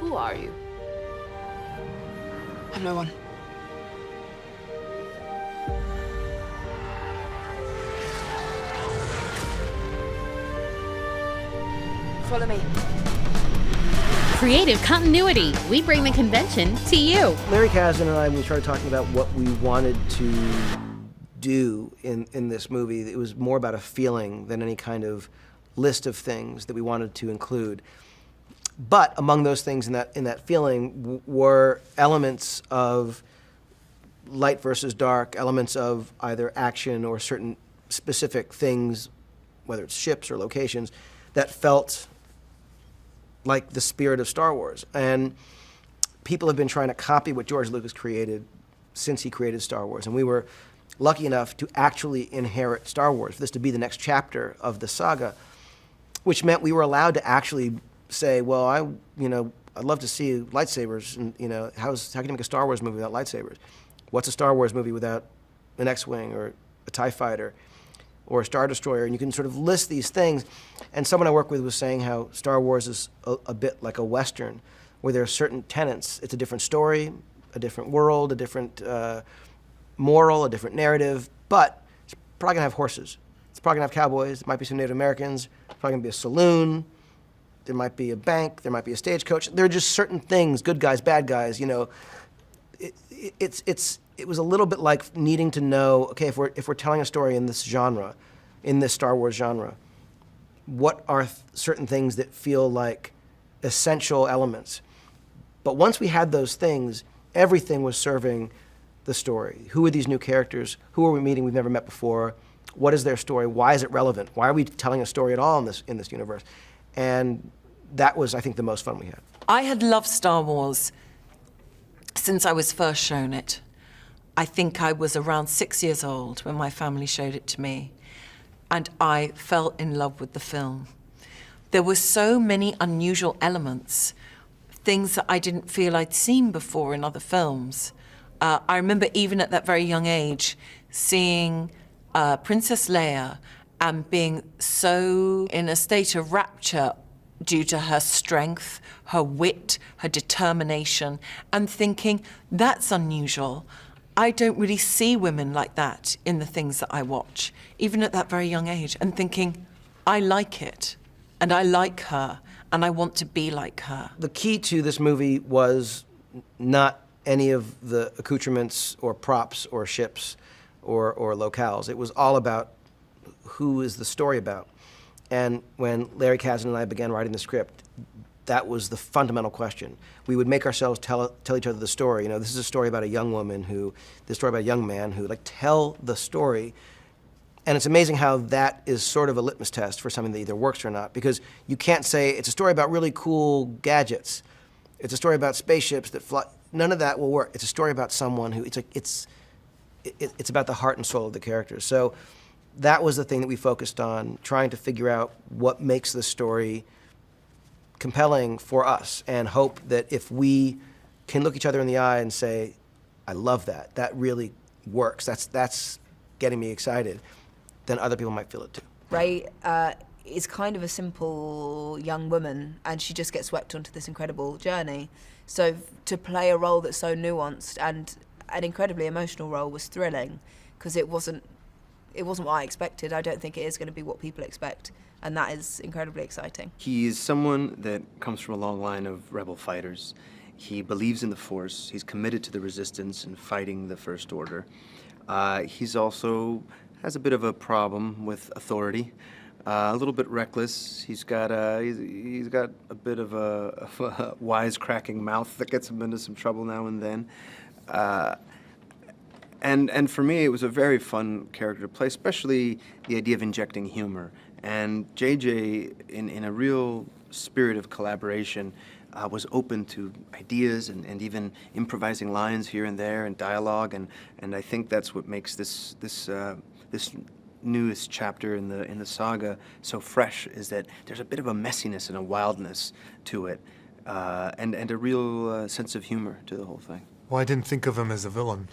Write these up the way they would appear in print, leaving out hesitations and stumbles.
Who are you? I'm no one. Follow me. Creative continuity. We bring the convention to you. Larry Kasdan and I, when we started talking about what we wanted to do in this movie, it was more about a feeling than any kind of list of things that we wanted to include. But among those things in that feeling were elements of light versus dark, elements of either action or certain specific things, whether it's ships or locations, that felt like the spirit of Star Wars. And people have been trying to copy what George Lucas created since he created Star Wars. And we were lucky enough to actually inherit Star Wars, for this to be the next chapter of the saga, which meant we were allowed to actually say, well, I'd love to see lightsabers, and how can you make a Star Wars movie without lightsabers? What's a Star Wars movie without an X-Wing or a TIE fighter or a Star Destroyer? And you can sort of list these things. And someone I work with was saying how Star Wars is a bit like a Western, where there are certain tenets. It's a different story, a different world, a different moral, a different narrative, but it's probably gonna have horses. It's probably gonna have cowboys. There might be some Native Americans. It's probably gonna be a saloon. There might be a bank. There might be a stagecoach. There are just certain things, good guys, bad guys. It was a little bit like needing to know, okay, if we're telling a story in this genre, in this Star Wars genre, what are certain things that feel like essential elements? But once we had those things, everything was serving the story. Who are these new characters? Who are we meeting we've never met before? What is their story? Why is it relevant? Why are we telling a story at all in this universe? And that was, I think, the most fun we had. I had loved Star Wars since I was first shown it. I think I was around 6 years old when my family showed it to me, and I fell in love with the film. There were so many unusual elements, things that I didn't feel I'd seen before in other films. I remember even at that very young age, seeing Princess Leia and being so in a state of rapture due to her strength, her wit, her determination, and thinking, that's unusual. I don't really see women like that in the things that I watch, even at that very young age, and thinking, I like it, and I like her, and I want to be like her. The key to this movie was not any of the accoutrements or props or ships or locales. It was all about who is the story about. And when Larry Kasdan and I began writing the script, that was the fundamental question. We would make ourselves tell each other the story. This is a story about a young woman this story about a young man who, tell the story. And it's amazing how that is sort of a litmus test for something that either works or not, because you can't say it's a story about really cool gadgets. It's a story about spaceships that fly. None of that will work. It's a story about someone who, it's about the heart and soul of the characters. So that was the thing that we focused on, trying to figure out what makes the story compelling for us, and hope that if we can look each other in the eye and say, I love that, that really works, that's getting me excited, then other people might feel it too. Rey is kind of a simple young woman, and she just gets swept onto this incredible journey. So to play a role that's so nuanced and an incredibly emotional role was thrilling, because it wasn't what I expected. I don't think it is going to be what people expect, and that is incredibly exciting. He's someone that comes from a long line of rebel fighters. He believes in the Force. He's committed to the Resistance and fighting the First Order. He's also has a bit of a problem with authority. A little bit reckless. He's got a bit of a wisecracking mouth that gets him into some trouble now and then. And for me, it was a very fun character to play, especially the idea of injecting humor. And JJ, in a real spirit of collaboration, was open to ideas and even improvising lines here and there and dialogue. And I think that's what makes this newest chapter in the saga so fresh, is that there's a bit of a messiness and a wildness to it, and a real sense of humor to the whole thing. Well, I didn't think of him as a villain.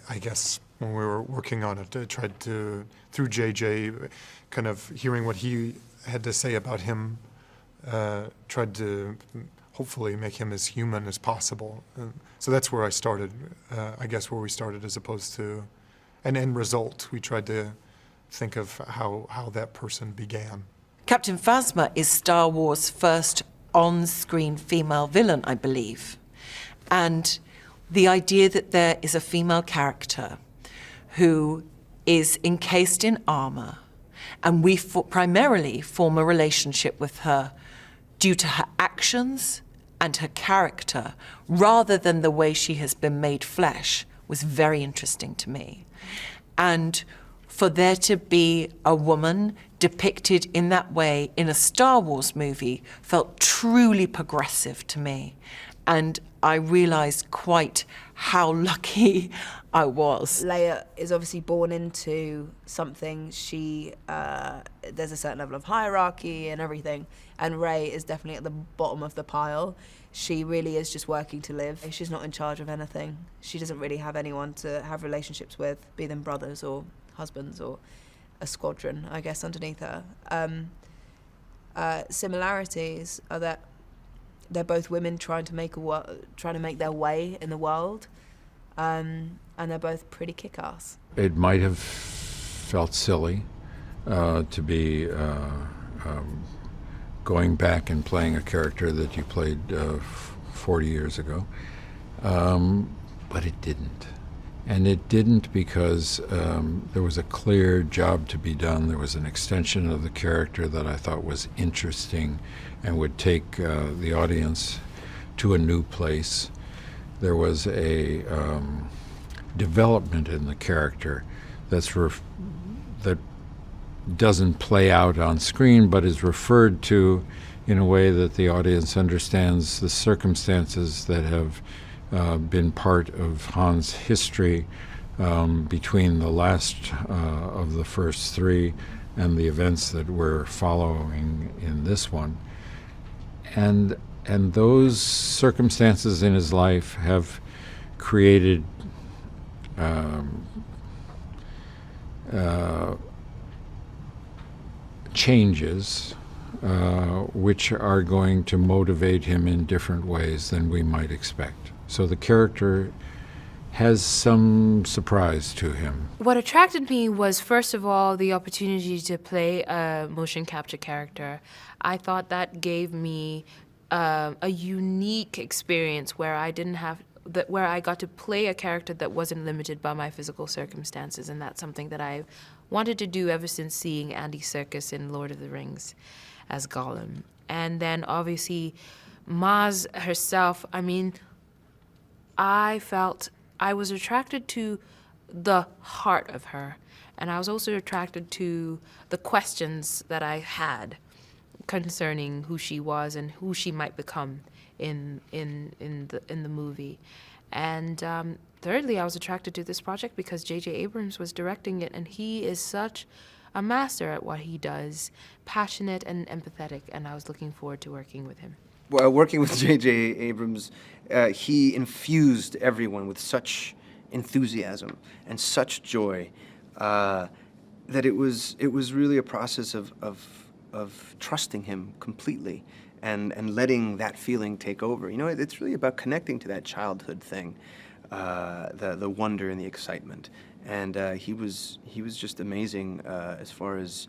I guess when we were working on it, I tried to, through JJ, kind of hearing what he had to say about him, tried to hopefully make him as human as possible. So that's where I started, I guess where we started, as opposed to an end result. We tried to think of how that person began. Captain Phasma is Star Wars' first on-screen female villain, I believe. And the idea that there is a female character who is encased in armor, and we primarily form a relationship with her due to her actions and her character, rather than the way she has been made flesh, was very interesting to me. And for there to be a woman depicted in that way in a Star Wars movie felt truly progressive to me. And I realized quite how lucky I was. Leia is obviously born into something. There's a certain level of hierarchy and everything, and Rey is definitely at the bottom of the pile. She really is just working to live. She's not in charge of anything. She doesn't really have anyone to have relationships with, be them brothers or husbands or a squadron, I guess, underneath her. Similarities are that they're both women trying to make their way in the world, and they're both pretty kick-ass. It might have felt silly to be going back and playing a character that you played 40 years ago, but it didn't. And it didn't because there was a clear job to be done. There was an extension of the character that I thought was interesting and would take the audience to a new place. There was a development in the character that doesn't play out on screen, but is referred to in a way that the audience understands the circumstances that have been part of Han's history between the last of the first three and the events that we're following in this one. And those circumstances in his life have created changes which are going to motivate him in different ways than we might expect. So the character has some surprise to him. What attracted me was, first of all, the opportunity to play a motion capture character. I thought that gave me a unique experience where I got to play a character that wasn't limited by my physical circumstances, and that's something that I've wanted to do ever since seeing Andy Serkis in Lord of the Rings as Gollum. And then obviously Maz herself, I mean, I felt I was attracted to the heart of her, and I was also attracted to the questions that I had concerning who she was and who she might become in the movie. And thirdly, I was attracted to this project because J.J. Abrams was directing it, and he is such a master at what he does, passionate and empathetic, and I was looking forward to working with him. Well, working with J.J. Abrams, he infused everyone with such enthusiasm and such joy that it was really a process of trusting him completely and letting that feeling take over. You know, it's really about connecting to that childhood thing, the wonder and the excitement. And he was just amazing as far as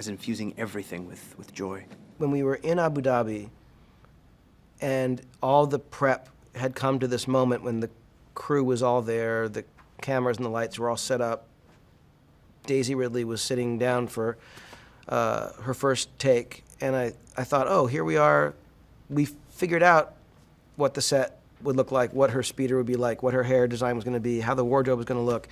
infusing everything with joy. When we were in Abu Dhabi and all the prep had come to this moment when the crew was all there, the cameras and the lights were all set up, Daisy Ridley was sitting down for her first take, and I thought, oh, here we are. We figured out what the set would look like, what her speeder would be like, what her hair design was going to be, how the wardrobe was going to look,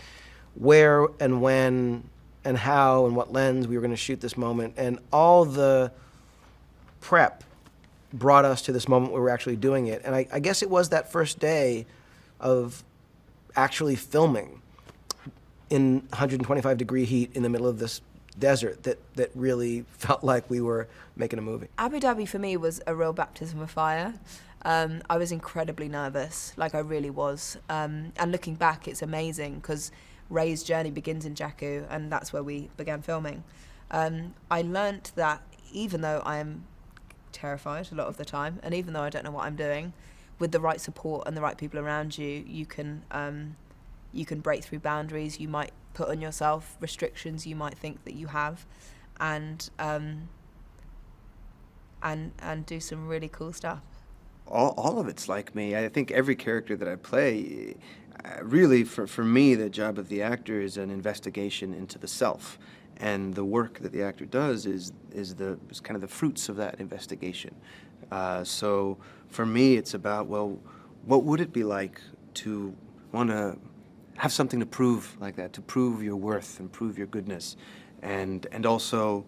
where and when and how and what lens we were going to shoot this moment, and all the prep brought us to this moment where we're actually doing it. And I guess it was that first day of actually filming in 125-degree heat in the middle of this desert that really felt like we were making a movie. Abu Dhabi for me was a real baptism of fire. I was incredibly nervous, like I really was. And looking back, it's amazing because Rey's journey begins in Jakku, and that's where we began filming. I learnt that even though I am terrified a lot of the time. And even though I don't know what I'm doing, with the right support and the right people around you, you can break through boundaries. You might put on yourself restrictions you might think that you have, and do some really cool stuff. All of it's like me. I think every character that I play, really, for me, the job of the actor is an investigation into the self, and the work that the actor does is kind of the fruits of that investigation. So for me, it's about, well, what would it be like to want to have something to prove like that, to prove your worth and prove your goodness, and also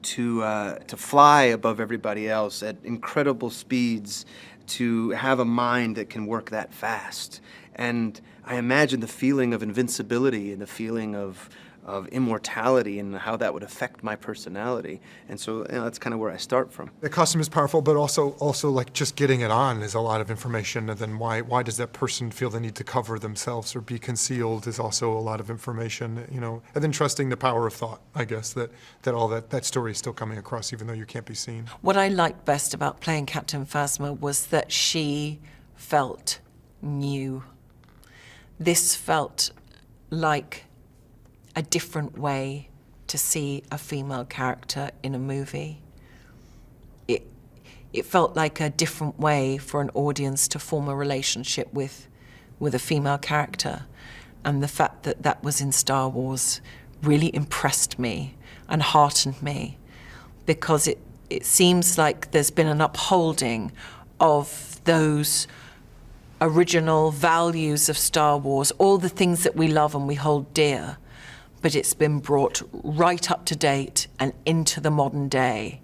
to fly above everybody else at incredible speeds, to have a mind that can work that fast. And I imagine the feeling of invincibility and the feeling of immortality and how that would affect my personality. And so that's kind of where I start from. The costume is powerful, but also like just getting it on is a lot of information. And then why does that person feel the need to cover themselves or be concealed is also a lot of information, you know. And then trusting the power of thought, I guess, that all that story is still coming across even though you can't be seen. What I liked best about playing Captain Phasma was that she felt new. This felt like a different way to see a female character in a movie. It felt like a different way for an audience to form a relationship with a female character. And the fact that that was in Star Wars really impressed me and heartened me, because it seems like there's been an upholding of those original values of Star Wars, all the things that we love and we hold dear, but it's been brought right up to date and into the modern day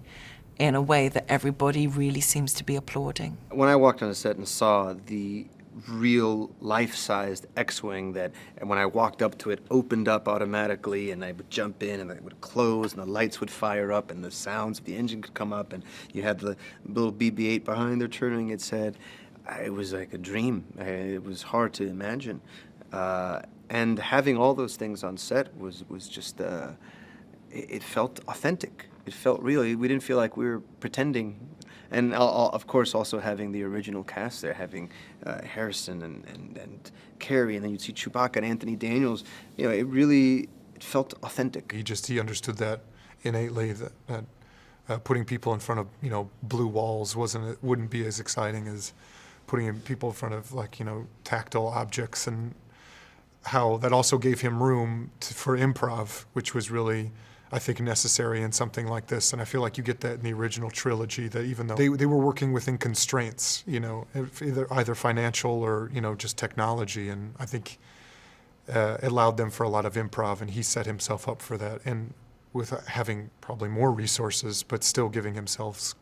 in a way that everybody really seems to be applauding. When I walked on a set and saw the real life-sized X-Wing that, and when I walked up to it, opened up automatically, and I would jump in and it would close and the lights would fire up and the sounds of the engine could come up and you had the little BB-8 behind there turning its head, it was like a dream. It was hard to imagine. And having all those things on set was just, it felt authentic. It felt real. We didn't feel like we were pretending. And of course also having the original cast there, having Harrison and Carrie, and then you'd see Chewbacca and Anthony Daniels. You know, it felt authentic. He understood that innately, that putting people in front of, you know, blue walls wouldn't be as exciting as putting people in front of, like, you know, tactile objects, and how that also gave him room for improv, which was really, I think, necessary in something like this. And I feel like you get that in the original trilogy, that even though they were working within constraints, you know, either financial or, you know, just technology, and I think it allowed them for a lot of improv, and he set himself up for that, and with having probably more resources, but still giving himself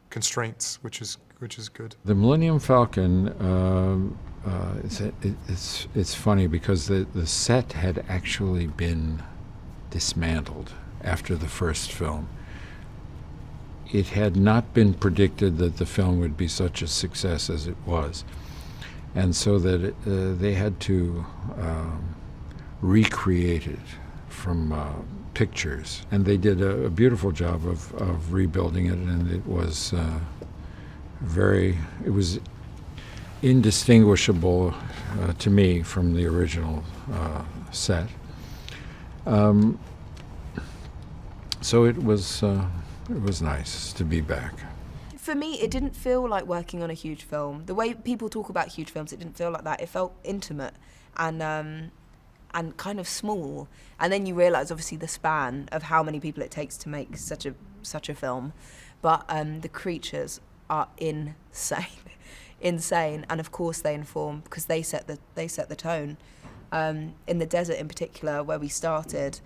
constraints, which is good. The Millennium Falcon, it's funny because the set had actually been dismantled after the first film. It had not been predicted that the film would be such a success as it was, and so that they had to recreate it from pictures, and they did a beautiful job of rebuilding it, and it was it was indistinguishable to me from the original set. So it was nice to be back. For me, it didn't feel like working on a huge film. The way people talk about huge films, it didn't feel like that. It felt intimate and kind of small. And then you realise, obviously, the span of how many people it takes to make such a film. But the creatures are insane, and of course they inform, because they set the tone. In the desert, in particular, where we started,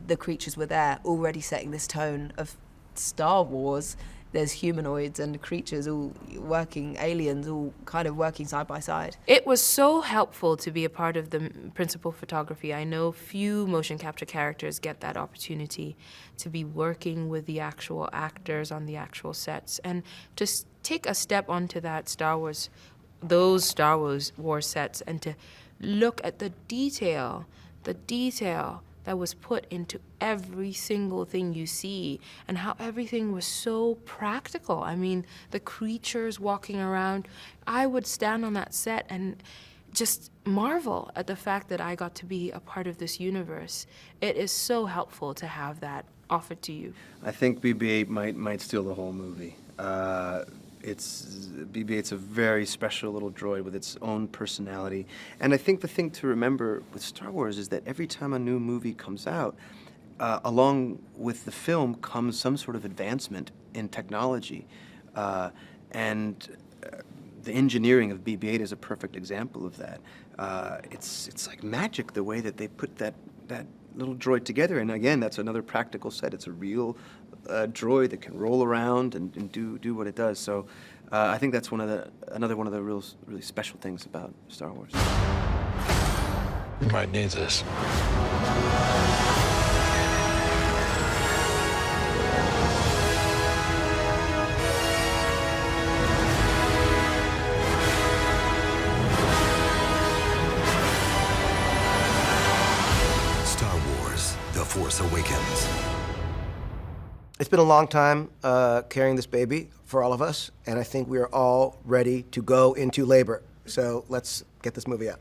the creatures were there already setting this tone of Star Wars. There's humanoids and creatures all working, aliens all kind of working side by side. It was so helpful to be a part of the principal photography. I know few motion capture characters get that opportunity to be working with the actual actors on the actual sets, and to take a step onto that those Star Wars sets, and to look at the detail that was put into every single thing you see, and how everything was so practical. I mean, the creatures walking around, I would stand on that set and just marvel at the fact that I got to be a part of this universe. It is so helpful to have that offered to you. I think BB-8 might steal the whole movie. BB-8's a very special little droid with its own personality. And I think the thing to remember with Star Wars is that every time a new movie comes out, along with the film comes some sort of advancement in technology. The engineering of BB-8 is a perfect example of that. It's like magic the way that they put that little droid together. And again, that's another practical set. It's a real droid that can roll around and do what it does. So I think that's another one of the really special things about Star Wars. You might need this. Star Wars: The Force Awakens. It's been a long time carrying this baby for all of us, and I think we are all ready to go into labor. So let's get this movie out.